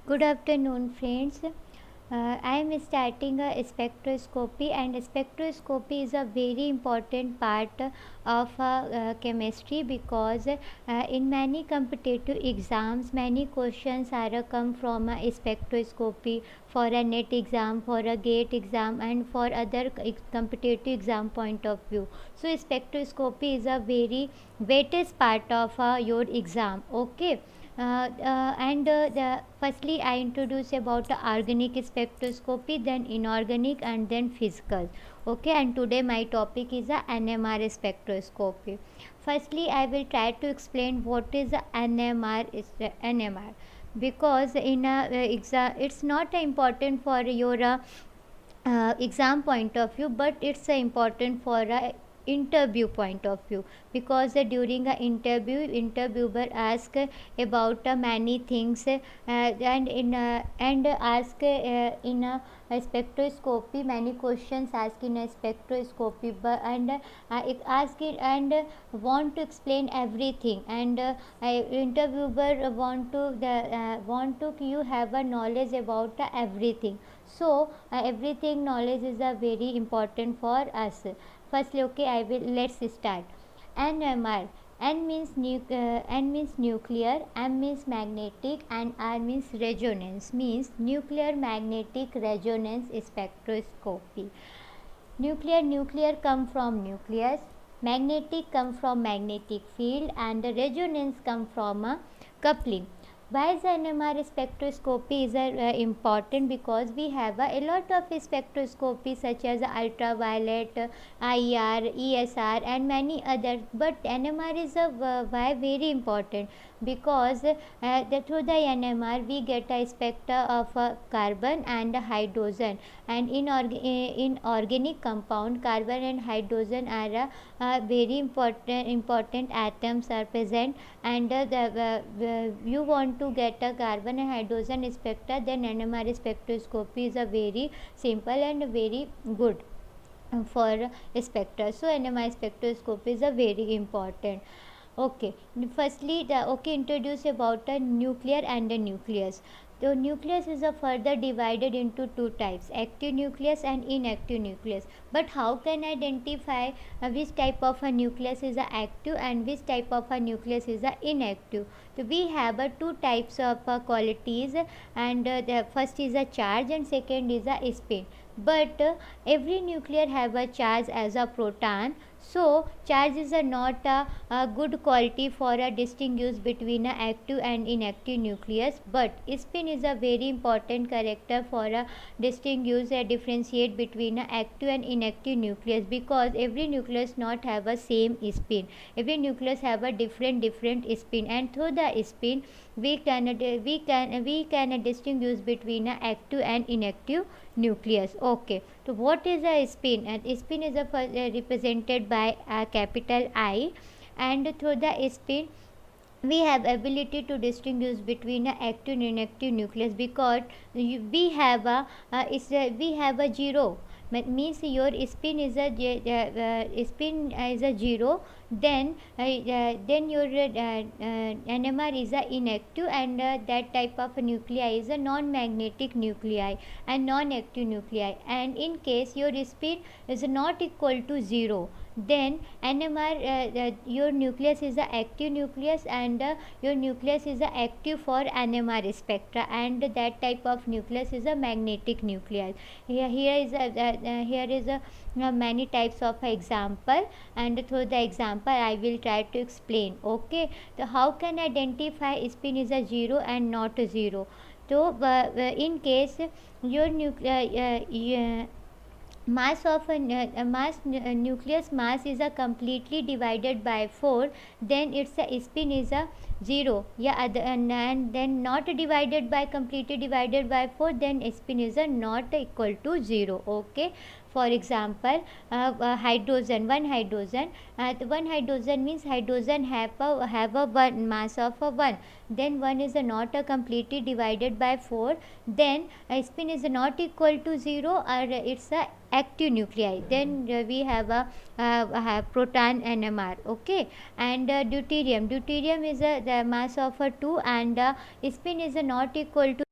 Good afternoon, friends. I am starting a spectroscopy, and spectroscopy is a very important part of chemistry because in many competitive exams, many questions are come from a spectroscopy for a NET exam, for a GATE exam, and for other competitive exam point of view. So, spectroscopy is a very weighted part of your exam. Okay. Firstly I introduce about the organic spectroscopy, then inorganic, and then physical. Okay, and today my topic is a NMR spectroscopy. Firstly I will try to explain what is a NMR, because in a exam it's not important for your exam point of view, but it's important for a interview point of view, because during a interviewer ask about many things, and ask in a spectroscopy many questions asked in a spectroscopy, but and it ask it and want to explain everything, and interviewer want to you have a knowledge about everything. So everything knowledge is a very important for us. Firstly, okay, I will let's start. NMR. N means nuclear, M means magnetic, and R means resonance, means nuclear magnetic resonance spectroscopy. Nuclear come from nucleus, magnetic come from magnetic field, and the resonance come from a coupling. Why is NMR spectroscopy is important? Because we have a lot of spectroscopy such as ultraviolet, IR, ESR, and many others. But NMR is why very important? Because through the NMR we get a spectra of carbon and hydrogen, and in organic compound carbon and hydrogen are very important atoms are present, and you want to get a carbon and hydrogen spectra, then NMR spectroscopy is a very simple and very good for spectra. So NMR spectroscopy is a very important. Okay, firstly introduce about a nuclear and a nucleus. The nucleus is a further divided into two types, active nucleus and inactive nucleus. But how can I identify which type of a nucleus is a active and which type of a nucleus is a inactive? So we have two types of qualities, and the first is a charge and second is a spin. But every nuclear have a charge as a proton, so charge is not a good quality for a distinguish between a active and inactive nucleus, but spin is a very important character for a distinguish a differentiate between a active and inactive nucleus, because every nucleus not have a same spin, every nucleus have a different spin, and through the spin we can distinguish between a active and inactive nucleus. Okay, so what is a spin? And spin is represented by a capital I, and through the spin we have ability to distinguish between a active and inactive nucleus, because we have we have a zero. Means your spin is spin is a zero, then your NMR is a inactive, and that type of nuclei is a non-magnetic nuclei and non-active nuclei, and in case your spin is not equal to 0, then NMR your nucleus is a active nucleus, and your nucleus is a active for NMR spectra, and that type of nucleus is a magnetic nucleus. Here is a many types of example, and through the example I will try to explain. Okay, so how can I identify spin is a 0 and not a 0? So in case your mass of a nucleus mass is a completely divided by 4, then its a spin is a 0. Yeah, and then not divided by completely divided by 4, then spin is a not equal to 0. Okay, for example hydrogen, one hydrogen means hydrogen have a one mass of a 1, then 1 is not a completely divided by 4, then spin is not equal to 0, or it's a active nuclei, then we have a proton NMR. Okay, and deuterium is the mass of a 2, and spin is not equal to